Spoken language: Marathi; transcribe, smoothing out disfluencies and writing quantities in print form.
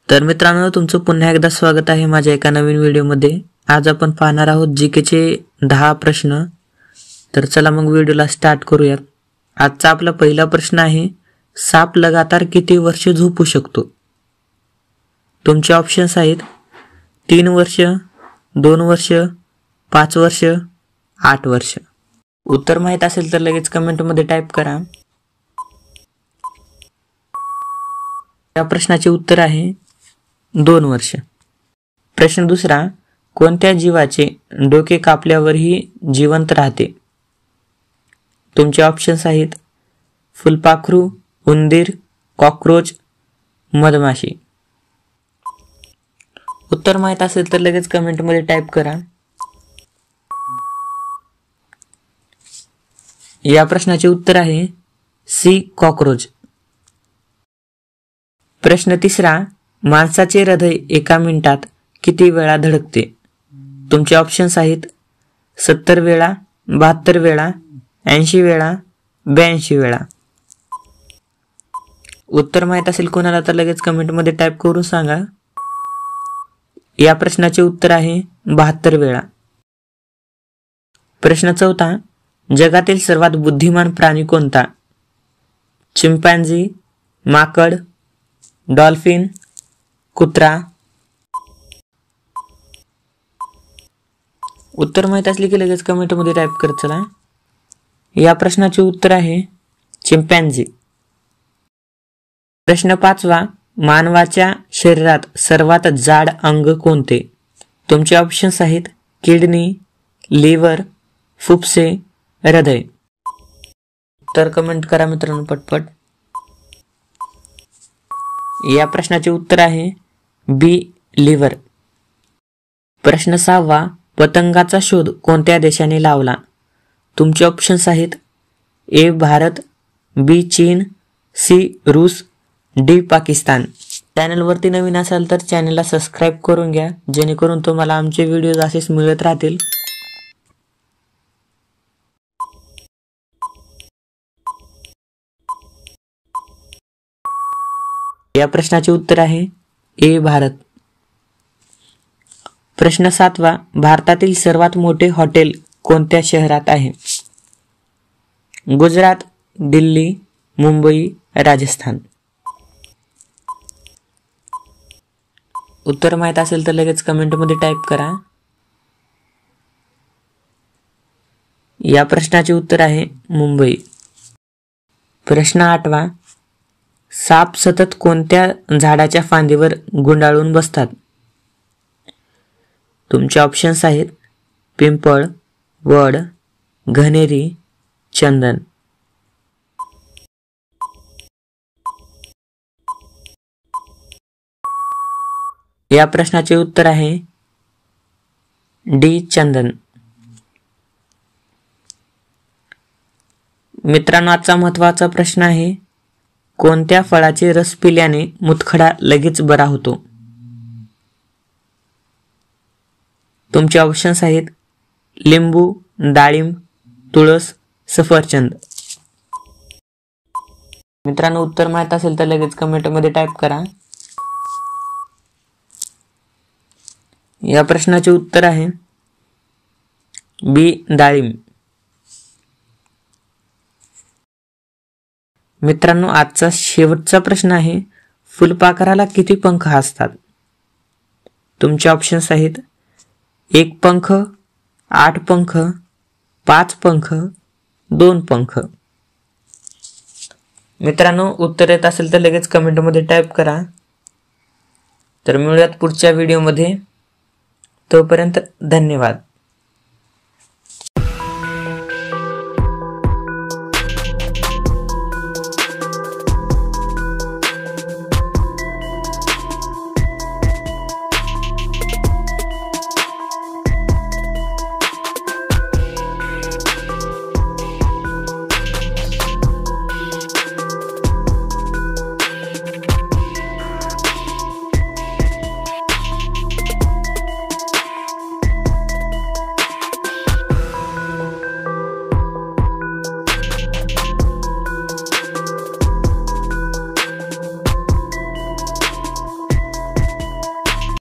तर मित्रांनो, तुमचं पुन्हा एकदा स्वागत आहे माझ्या एका नवीन व्हिडिओमध्ये। आज आपण पाहणार आहोत जीकेचे 10 प्रश्न। तर चला मग व्हिडिओला स्टार्ट करूयात। आजचा आपला पहिला प्रश्न आहे, साप लगातार किती वर्ष झोपू शकतो? तुमचे ऑप्शन्स आहेत 3 वर्ष, 2 वर्ष, 5 वर्ष, 8 वर्ष। उत्तर माहित असेल तर लगेच कमेंटमध्ये टाइप करा। या प्रश्नाचे उत्तर आहे 2 वर्ष। प्रश्न दुसरा, कोणत्या जीवाचे डोके कापल्यावरही जिवंत राहते? तुमचे ऑप्शन्स आहेत फुलपाखरू, उंदीर, कॉकरोच, मधमाशी। उत्तर माहित असेल तर लगेच कमेंटमध्ये टाइप करा। या प्रश्नाचे उत्तर आहे सी, कॉकरोच। प्रश्न तिसरा, माणसाचे हृदय एका मिनिटात किती वेळा धडकते? तुमचे ऑप्शन्स आहेत 70 वेळा, 72 वेळा, 80 वेळा, 82 वेळा। उत्तर माहित असेल कोणाला तर लगेच कमेंटमध्ये टाइप करून सांगा। या प्रश्नाचे उत्तर आहे 72 वेळा। प्रश्न चौथा, जगातील सर्वात बुद्धिमान प्राणी कोणता? चिंपॅन्झी, माकड, डॉल्फिन, कुत्रा। उत्तर माहित असले की लगेच कमेंटमध्ये टाइप करत चला। या प्रश्नाचे उत्तर आहे चिंपॅन्झी। प्रश्न पाचवा, मानवाच्या शरीरात सर्वात जाड अंग कोणते? तुमचे ऑप्शन्स आहेत किडनी, लिव्हर, फुफ्फुसे, हृदय। तर कमेंट करा मित्रांनो पटपट। या प्रश्नाचे उत्तर आहे बी, लिव्हर। प्रश्न सहावा, पतंगाचा शोध कोणत्या देशाने लावला? तुमचे ऑप्शन्स आहेत ए, भारत, बी, चीन, सी, रूस, डी, पाकिस्तान। चॅनलवरती नवीन असाल तर चॅनलला सबस्क्राईब करून घ्या, जेणेकरून तुम्हाला आमचे व्हिडिओज असेच मिळत राहतील। या प्रश्नाचे उत्तर आहे ए, भारत। प्रश्न सातवा, भारतातील सर्वात मोठे हॉटेल कोणत्या शहरात आहे? गुजरात, दिल्ली, मुंबई, राजस्थान। उत्तर माहित असेल तर लगेच कमेंटमध्ये टाइप करा। या प्रश्नाचे उत्तर आहे मुंबई। प्रश्न आठवा, साप सतत कोणत्या झाडाच्या फांदीवर गुंडाळून बसतात? तुमचे ऑप्शन्स आहेत पिंपळ, वड, घनेरी, चंदन। या प्रश्नाचे उत्तर आहे डी, चंदन। मित्रांनो, आजचा महत्त्वाचा प्रश्न आहे, कोणत्या फळाचे रस पिल्याने मुतखडा लगेच बरा होतो? तुमचे ऑप्शन्स आहेत लिंबू, डाळिंब, तुळस, सफरचंद। मित्रांनो, उत्तर माहित असेल तर लगेच कमेंटमध्ये टाइप करा। या प्रश्नाचे उत्तर आहे बी, डाळिंब। मित्रांनो, आजचा शेवटचा प्रश्न आहे, फुलपाखराला किती पंख असतात? तुमचे ऑप्शन्स आहेत 1 पंख, 8 पंख, 5 पंख, 2 पंख। मित्रांनो, उत्तर येत असेल तर लगेच कमेंटमध्ये टाइप करा। तर मिळूयात पुढच्या व्हिडिओमध्ये। तोपर्यंत धन्यवाद।